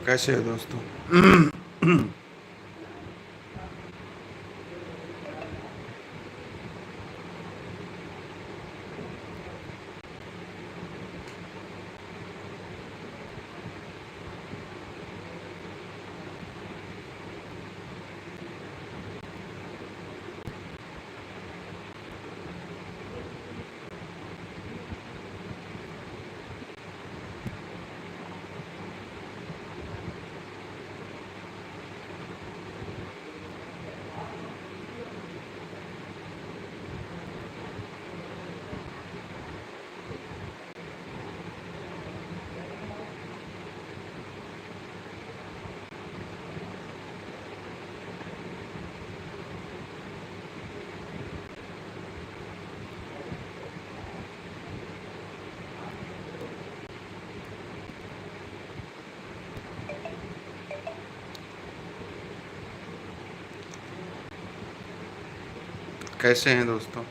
कैसे हो दोस्तों? कैसे हैं दोस्तों?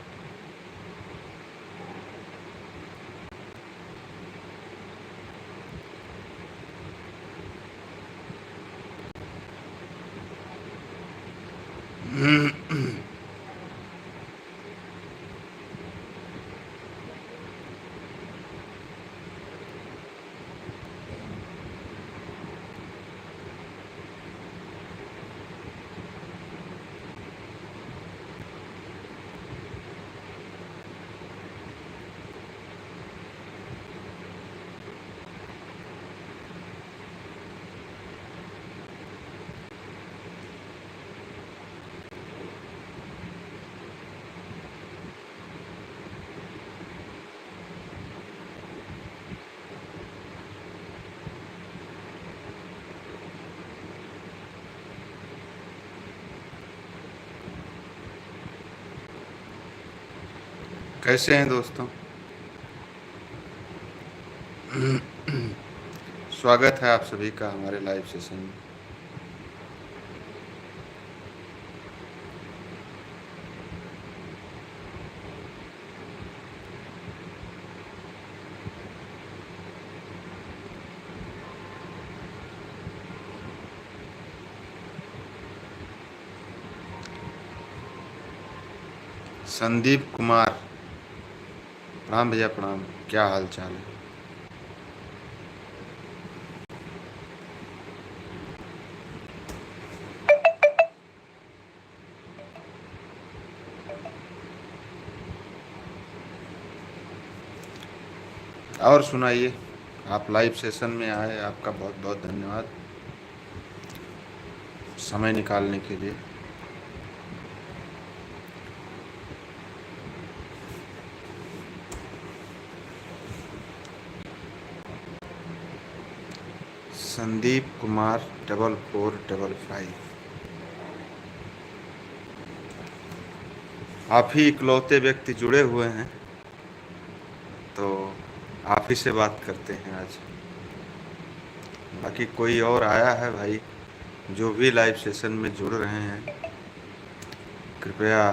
कैसे हैं दोस्तों? स्वागत है आप सभी का हमारे लाइव सेशन में। संदीप कुमार, प्रणाम भैया प्रणाम। क्या हाल चाल है? और सुनाइए, आप लाइव सेशन में आए, आपका बहुत बहुत धन्यवाद समय निकालने के लिए। संदीप कुमार 4455, आप ही इकलौते व्यक्ति जुड़े हुए हैं, तो आप ही से बात करते हैं आज। बाकी कोई और आया है भाई जो भी लाइव सेशन में जुड़ रहे हैं, कृपया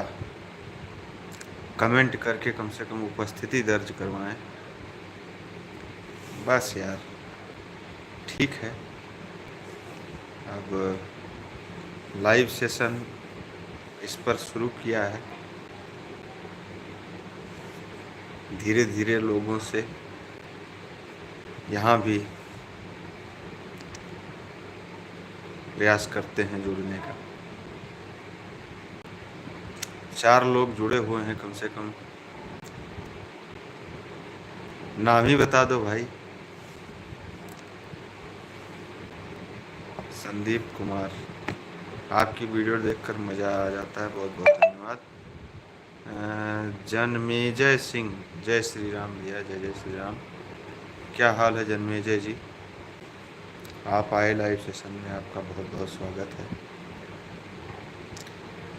कमेंट करके कम से कम उपस्थिति दर्ज करवाएं। बस यार, ठीक है। अब लाइव सेशन इस पर शुरू किया है, धीरे धीरे लोगों से यहाँ भी प्रयास करते हैं जुड़ने का। 4 लोग जुड़े हुए हैं कम से कम। नाम ही बता दो भाई। संदीप कुमार, आपकी वीडियो देखकर मज़ा आ जाता है, बहुत बहुत धन्यवाद। जन्मेजय सिंह, जय श्री राम भैया, जय जय श्री राम। क्या हाल है जन्मेजय जी? आप आए लाइव सेशन में, आपका बहुत बहुत स्वागत है।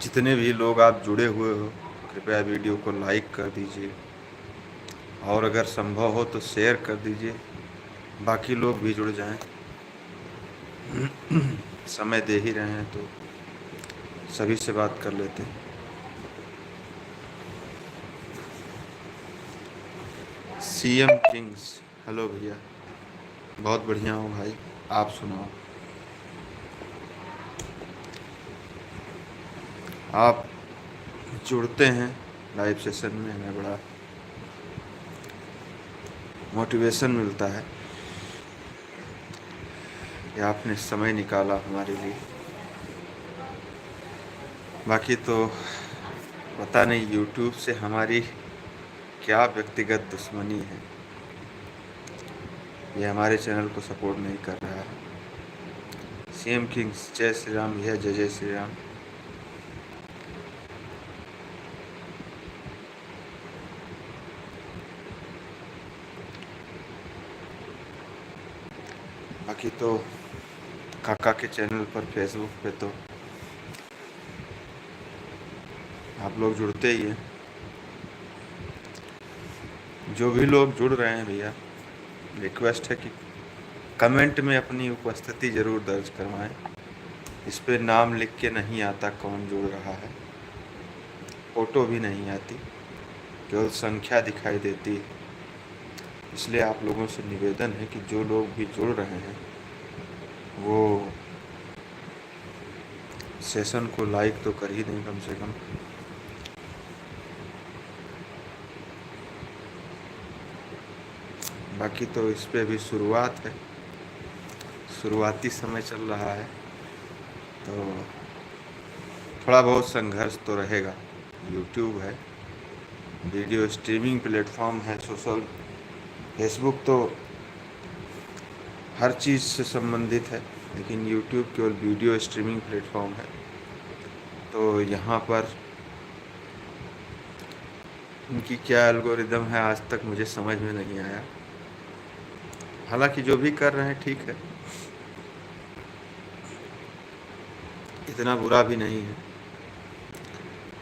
जितने भी लोग आप जुड़े हुए हो, कृपया वीडियो को लाइक कर दीजिए और अगर संभव हो तो शेयर कर दीजिए, बाकी लोग भी जुड़ जाएं। समय दे ही रहे हैं तो सभी से बात कर लेते हैं। CM किंग्स, हेलो भैया, बहुत बढ़िया हो भाई, आप सुनाओ। आप जुड़ते हैं लाइव सेशन में, हमें बड़ा मोटिवेशन मिलता है कि आपने समय निकाला हमारे लिए। बाकी तो पता नहीं यूट्यूब से हमारी क्या व्यक्तिगत दुश्मनी है, ये हमारे चैनल को सपोर्ट नहीं कर रहा है। सीएम किंग्स जय श्री राम भैया, जय जय श्री राम। बाकी तो काका के चैनल पर फेसबुक पे तो आप लोग जुड़ते ही हैं। जो भी लोग जुड़ रहे हैं भैया, रिक्वेस्ट है कि कमेंट में अपनी उपस्थिति ज़रूर दर्ज करवाएं। इस पे नाम लिख के नहीं आता कौन जुड़ रहा है, फ़ोटो भी नहीं आती, केवल संख्या दिखाई देती है। इसलिए आप लोगों से निवेदन है कि जो लोग भी जुड़ रहे हैं वो सेशन को लाइक तो कर ही दें कम से कम। बाकी तो इस पे भी शुरुआत है, शुरुआती समय चल रहा है, तो थोड़ा बहुत संघर्ष तो रहेगा। यूट्यूब है, वीडियो स्ट्रीमिंग प्लेटफॉर्म है, सोशल फेसबुक तो हर चीज़ से संबंधित है, लेकिन यूट्यूब केवल वीडियो स्ट्रीमिंग प्लेटफॉर्म है। तो यहाँ पर इनकी क्या एल्गोरिदम है आज तक मुझे समझ में नहीं आया। हालांकि जो भी कर रहे हैं ठीक है, इतना बुरा भी नहीं है।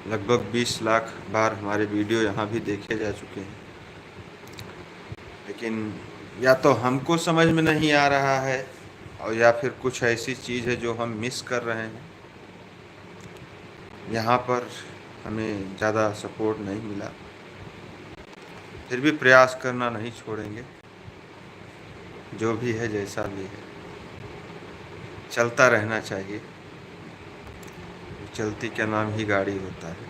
लगभग 20 लाख बार हमारे वीडियो यहाँ भी देखे जा चुके हैं, लेकिन या तो हमको समझ में नहीं आ रहा है और या फिर कुछ ऐसी चीज़ है जो हम मिस कर रहे हैं। यहाँ पर हमें ज़्यादा सपोर्ट नहीं मिला, फिर भी प्रयास करना नहीं छोड़ेंगे। जो भी है जैसा भी है चलता रहना चाहिए, चलती क्या नाम ही गाड़ी होता है।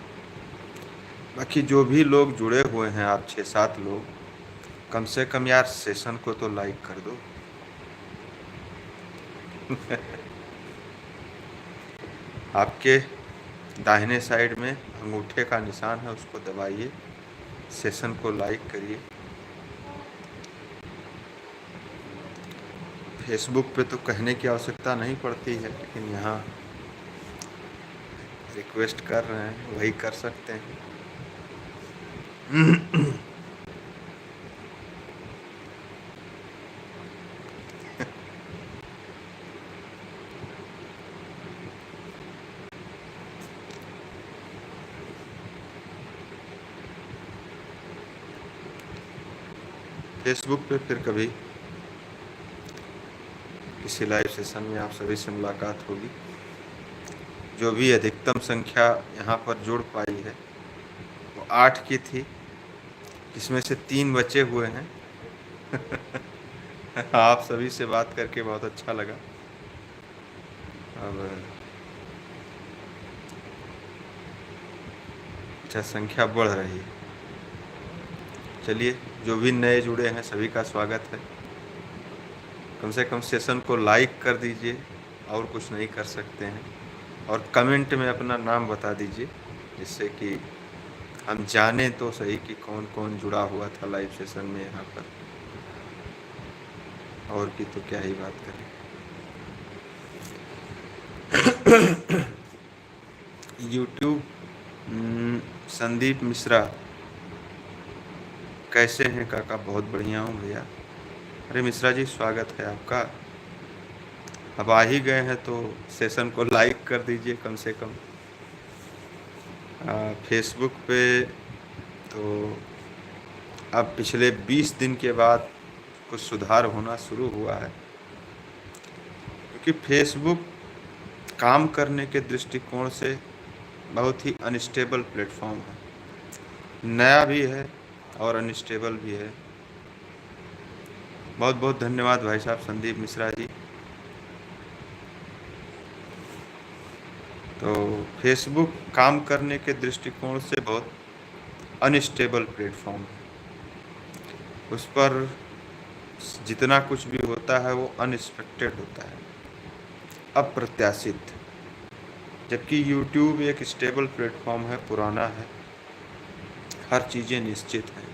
बाकी जो भी लोग जुड़े हुए हैं, आप 6-7 लोग, कम से कम यार सेशन को तो लाइक कर दो। आपके दाहिने साइड में अंगूठे का निशान है, उसको दबाइए, सेशन को लाइक करिए। फेसबुक पे तो कहने की आवश्यकता नहीं पड़ती है, लेकिन यहाँ रिक्वेस्ट कर रहे हैं, वही कर सकते हैं। फेसबुक पे फिर कभी किसी लाइव सेशन में आप सभी से मुलाकात होगी। जो भी अधिकतम संख्या यहाँ पर जुड़ पाई है वो 8 की थी, जिसमें से 3 बचे हुए हैं। आप सभी से बात करके बहुत अच्छा लगा। अब अच्छा संख्या बढ़ रही है। चलिए, जो भी नए जुड़े हैं सभी का स्वागत है। कम से कम सेशन को लाइक कर दीजिए, और कुछ नहीं कर सकते हैं, और कमेंट में अपना नाम बता दीजिए, जिससे कि हम जानें तो सही कि कौन कौन जुड़ा हुआ था लाइव सेशन में यहाँ पर। और की तो क्या ही बात करें। यूट्यूब संदीप मिश्रा, कैसे हैं काका? बहुत बढ़िया हूँ भैया। अरे मिश्रा जी, स्वागत है आपका। अब आ ही गए हैं तो सेशन को लाइक कर दीजिए कम से कम। फेसबुक पे तो अब पिछले 20 दिन के बाद कुछ सुधार होना शुरू हुआ है, क्योंकि फेसबुक काम करने के दृष्टिकोण से बहुत ही अनस्टेबल प्लेटफॉर्म है, नया भी है और अनस्टेबल भी है। बहुत बहुत धन्यवाद भाई साहब संदीप मिश्रा जी। तो फेसबुक काम करने के दृष्टिकोण से बहुत अनस्टेबल प्लेटफॉर्म है। उस पर जितना कुछ भी होता है वो अनएक्सपेक्टेड होता है, अप्रत्याशित। जबकि यूट्यूब एक स्टेबल प्लेटफॉर्म है, पुराना है, हर चीज़ें निश्चित हैं।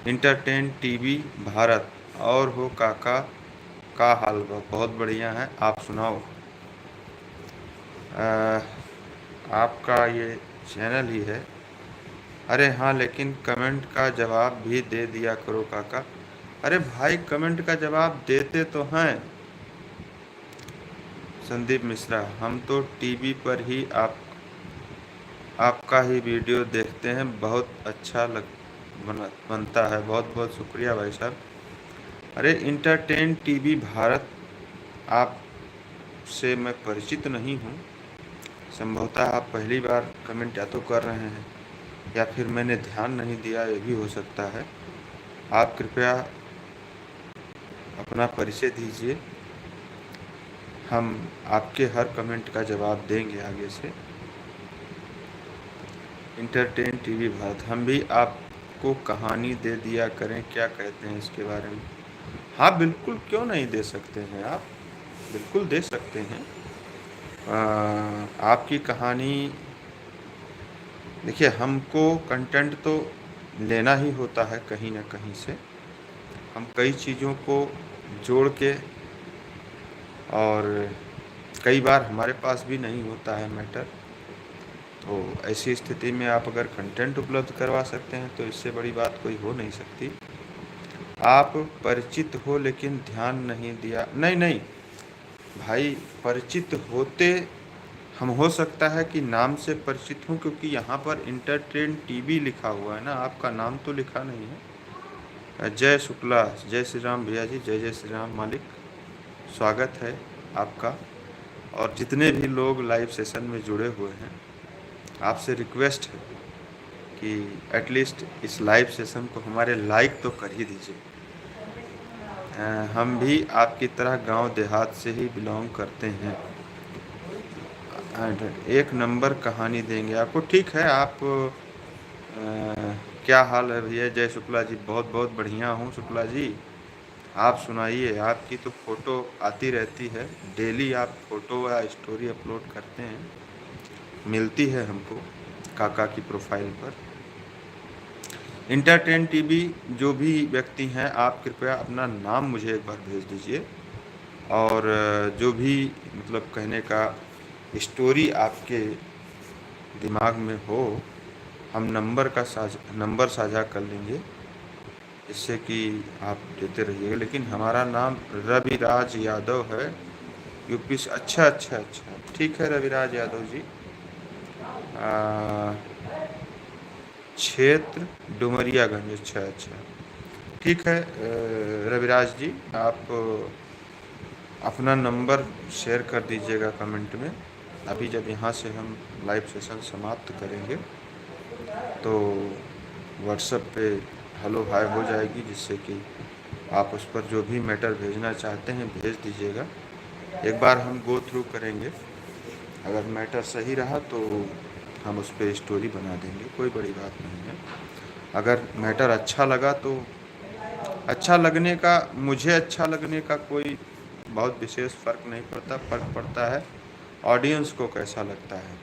इंटरटेन टीवी भारत और हो काका का हाल बहुत बढ़िया है, आप सुनाओ। आपका ये चैनल ही है। अरे हाँ, लेकिन कमेंट का जवाब भी दे दिया करो काका। अरे भाई, कमेंट का जवाब देते तो हैं। संदीप मिश्रा, हम तो टीवी पर ही आपका ही वीडियो देखते हैं, बहुत अच्छा बनता है। बहुत बहुत शुक्रिया भाई साहब। अरे इंटरटेन टीवी भारत, आपसे मैं परिचित नहीं हूँ। संभवतः आप पहली बार कमेंट या तो कर रहे हैं या फिर मैंने ध्यान नहीं दिया, ये भी हो सकता है। आप कृपया अपना परिचय दीजिए, हम आपके हर कमेंट का जवाब देंगे आगे से। इंटरटेन टीवी भारत, हम भी आपको कहानी दे दिया करें, क्या कहते हैं इसके बारे में? हाँ बिल्कुल, क्यों नहीं दे सकते हैं आप, बिल्कुल दे सकते हैं। आपकी कहानी, देखिए हमको कंटेंट तो लेना ही होता है कहीं ना कहीं से। हम कई चीज़ों को जोड़ के, और कई बार हमारे पास भी नहीं होता है मैटर, तो ऐसी स्थिति में आप अगर कंटेंट उपलब्ध करवा सकते हैं तो इससे बड़ी बात कोई हो नहीं सकती। आप परिचित हो लेकिन ध्यान नहीं दिया। नहीं नहीं भाई, परिचित होते हम, हो सकता है कि नाम से परिचित हूँ, क्योंकि यहाँ पर इंटरटेन टीवी लिखा हुआ है ना, आपका नाम तो लिखा नहीं है। जय शुक्ला, जय श्री राम भैया जी, जय जय श्री राम मालिक, स्वागत है आपका। और जितने भी लोग लाइव सेशन में जुड़े हुए हैं, आपसे रिक्वेस्ट है कि एटलीस्ट इस लाइव सेशन को हमारे लाइक तो कर ही दीजिए। हम भी आपकी तरह गांव देहात से ही बिलोंग करते हैं। एक नंबर कहानी देंगे आपको। ठीक है, आप क्या हाल है भैया? जय शुक्ला जी, बहुत बहुत बढ़िया हूँ शुक्ला जी। आप सुनाइए, आपकी तो फ़ोटो आती रहती है, डेली आप फ़ोटो या स्टोरी अपलोड करते हैं, मिलती है हमको काका की प्रोफाइल पर। इंटरटेन टीवी जो भी व्यक्ति हैं, आप कृपया अपना नाम मुझे एक बार भेज दीजिए, और जो भी मतलब कहने का स्टोरी आपके दिमाग में हो, हम नंबर साझा कर लेंगे, इससे कि आप देते रहिएगा। लेकिन हमारा नाम रविराज यादव है, यूपी से। अच्छा अच्छा अच्छा, ठीक है रविराज यादव जी। क्षेत्र डुमरियागंज, अच्छा अच्छा, ठीक है। रविराज जी, आप अपना नंबर शेयर कर दीजिएगा कमेंट में। अभी जब यहाँ से हम लाइव सेशन समाप्त करेंगे तो व्हाट्सएप पे हेलो हाय हो जाएगी, जिससे कि आप उस पर जो भी मैटर भेजना चाहते हैं भेज दीजिएगा। एक बार हम गो थ्रू करेंगे, अगर मैटर सही रहा तो हम उस पर स्टोरी बना देंगे, कोई बड़ी बात नहीं है। अगर मैटर अच्छा लगा तो अच्छा लगने का, मुझे अच्छा लगने का कोई बहुत विशेष फ़र्क नहीं पड़ता, फ़र्क पड़ता है ऑडियंस को कैसा लगता है।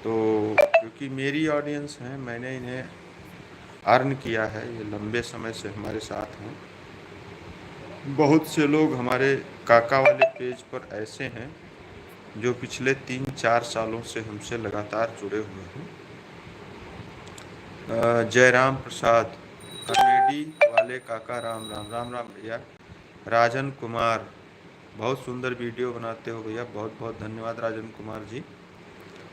तो क्योंकि मेरी ऑडियंस है, मैंने इन्हें अर्न किया है, ये लंबे समय से हमारे साथ हैं। बहुत से लोग हमारे काका वाले पेज पर ऐसे हैं जो पिछले 3-4 सालों से हमसे लगातार जुड़े हुए हैं। जयराम प्रसाद, कॉमेडी वाले काका, राम राम। राम राम भैया। राजन कुमार, बहुत सुंदर वीडियो बनाते हो भैया, बहुत बहुत धन्यवाद राजन कुमार जी।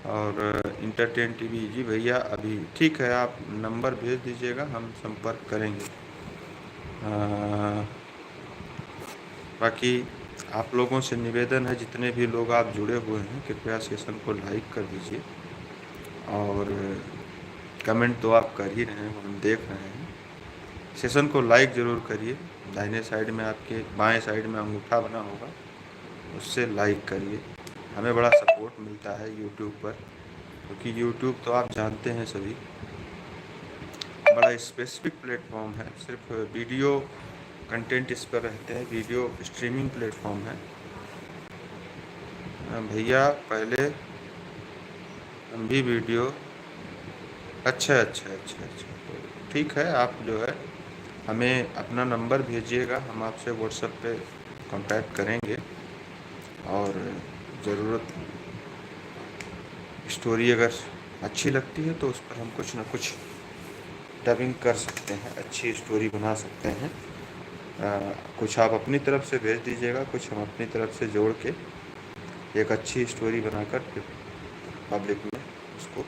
और इंटरटेन टीवी जी भैया, अभी ठीक है, आप नंबर भेज दीजिएगा, हम संपर्क करेंगे। बाकी आप लोगों से निवेदन है, जितने भी लोग आप जुड़े हुए हैं, कृपया सेशन को लाइक कर दीजिए, और कमेंट तो आप कर ही रहे हैं, हम देख रहे हैं। सेशन को लाइक ज़रूर करिए। दाहिने साइड में, आपके बाएं साइड में अंगूठा बना होगा, उससे लाइक करिए। हमें बड़ा सपोर्ट मिलता है यूट्यूब पर, क्योंकि यूट्यूब तो आप जानते हैं सभी बड़ा स्पेसिफिक प्लेटफॉर्म है। सिर्फ वीडियो कंटेंट इस पर रहते हैं, वीडियो स्ट्रीमिंग प्लेटफॉर्म है। भैया पहले हम भी वीडियो अच्छा अच्छा अच्छा अच्छा, तो ठीक है, आप जो है हमें अपना नंबर भेजिएगा, हम आपसे व्हाट्सएप पे कांटेक्ट करेंगे और ज़रूरत स्टोरी अगर अच्छी लगती है तो उस पर हम कुछ ना कुछ डबिंग कर सकते हैं, अच्छी स्टोरी बना सकते हैं। कुछ आप अपनी तरफ से भेज दीजिएगा, कुछ हम अपनी तरफ से जोड़ के एक अच्छी स्टोरी बनाकर फिर पब्लिक में उसको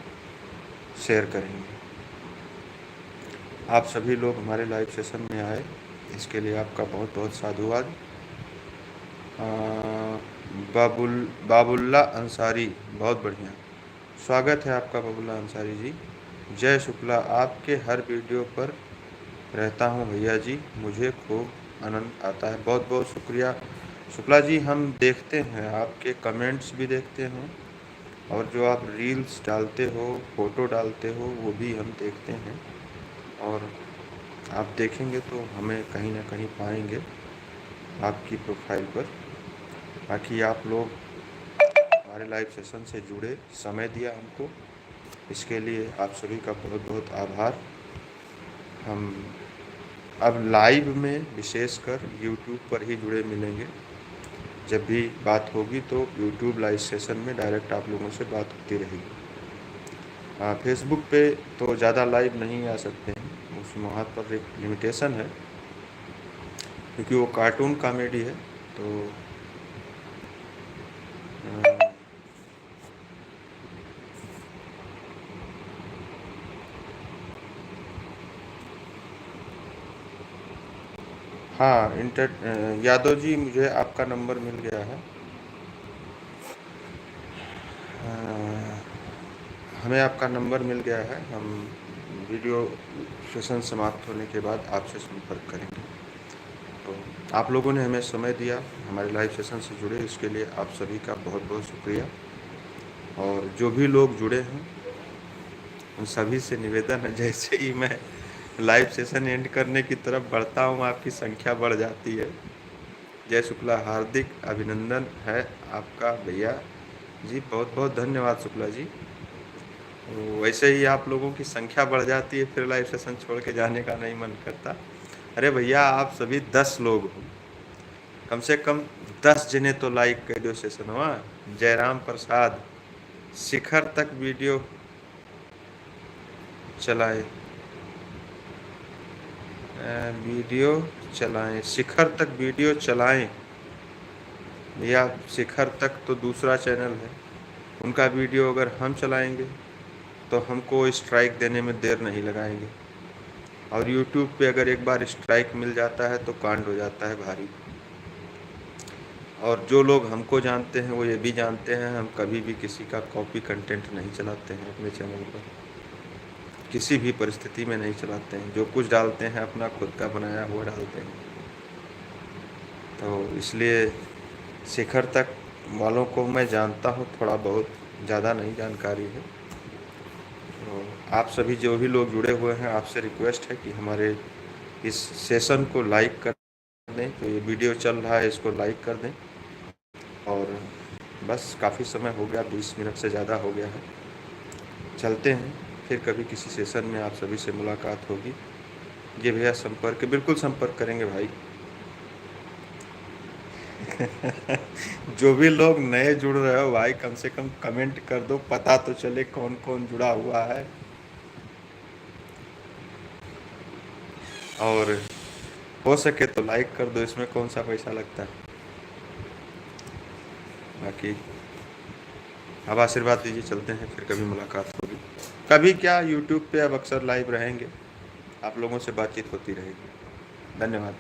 शेयर करेंगे। आप सभी लोग हमारे लाइव सेशन में आए, इसके लिए आपका बहुत बहुत साधुवाद। बाबुल्ला अंसारी, बहुत बढ़िया, स्वागत है आपका बाबुल्ला अंसारी जी। जय शुक्ला, आपके हर वीडियो पर रहता हूँ भैया जी, मुझे खूब आनंद आता है। बहुत बहुत शुक्रिया शुक्ला जी, हम देखते हैं आपके कमेंट्स भी देखते हैं और जो आप रील्स डालते हो, फोटो डालते हो, वो भी हम देखते हैं और आप देखेंगे तो हमें कहीं ना कहीं पाएंगे आपकी प्रोफाइल पर। बाकी आप लोग हमारे लाइव सेशन से जुड़े, समय दिया हमको, इसके लिए आप सभी का बहुत बहुत आभार। हम अब लाइव में विशेषकर यूट्यूब पर ही जुड़े मिलेंगे। जब भी बात होगी तो यूट्यूब लाइव सेशन में डायरेक्ट आप लोगों से बात होती रहेगी। फेसबुक पे तो ज़्यादा लाइव नहीं आ सकते हैं, उसमें वहाँ पर एक लिमिटेशन है क्योंकि वो कार्टून कॉमेडी है। तो हाँ, यादव जी, मुझे आपका नंबर मिल गया है। हमें आपका नंबर मिल गया है, हम वीडियो सेशन समाप्त होने के बाद आपसे संपर्क करेंगे। तो आप लोगों ने हमें समय दिया, हमारे लाइव सेशन से जुड़े, इसके लिए आप सभी का बहुत बहुत शुक्रिया। और जो भी लोग जुड़े हैं उन सभी से निवेदन है, जैसे ही मैं लाइव सेशन एंड करने की तरफ बढ़ता हूँ आपकी संख्या बढ़ जाती है। जय शुक्ला, हार्दिक अभिनंदन है आपका भैया जी, बहुत बहुत धन्यवाद शुक्ला जी। वैसे ही आप लोगों की संख्या बढ़ जाती है, फिर लाइव सेशन छोड़ के जाने का नहीं मन करता। अरे भैया, आप सभी 10 लोग हो, कम से कम 10 जने तो लाइक कर दो सेशन हुआ। जयराम प्रसाद, शिखर तक वीडियो चलाए, शिखर तक वीडियो चलाएं। भैया शिखर तक तो दूसरा चैनल है, उनका वीडियो अगर हम चलाएंगे तो हमको स्ट्राइक देने में देर नहीं लगाएंगे। और यूट्यूब पे अगर एक बार स्ट्राइक मिल जाता है तो कांड हो जाता है भारी। और जो लोग हमको जानते हैं वो ये भी जानते हैं, हम कभी भी किसी का कॉपी कंटेंट नहीं चलाते हैं अपने चैनल पर, किसी भी परिस्थिति में नहीं चलाते हैं। जो कुछ डालते हैं अपना खुद का बनाया हुआ डालते हैं। तो इसलिए शिखर तक वालों को मैं जानता हूँ, थोड़ा बहुत, ज़्यादा नहीं जानकारी है। तो आप सभी जो भी लोग जुड़े हुए हैं, आपसे रिक्वेस्ट है कि हमारे इस सेशन को लाइक कर दें। तो ये वीडियो चल रहा है, इसको लाइक कर दें। और बस काफ़ी समय हो गया, 20 मिनट से ज़्यादा हो गया है, चलते हैं। फिर कभी किसी सेशन में आप सभी से मुलाकात होगी। ये भैया संपर्क, बिल्कुल संपर्क करेंगे भाई। जो भी लोग नए जुड़ रहे हो भाई, कम से कम कमेंट कर दो, पता तो चले कौन कौन जुड़ा हुआ है। और हो सके तो लाइक कर दो, इसमें कौन सा पैसा लगता है। बाकी अब आशीर्वाद दीजिए, चलते हैं, फिर कभी मुलाकात होगी। कभी क्या, यूट्यूब पे अब अक्सर लाइव रहेंगे, आप लोगों से बातचीत होती रहेगी। धन्यवाद।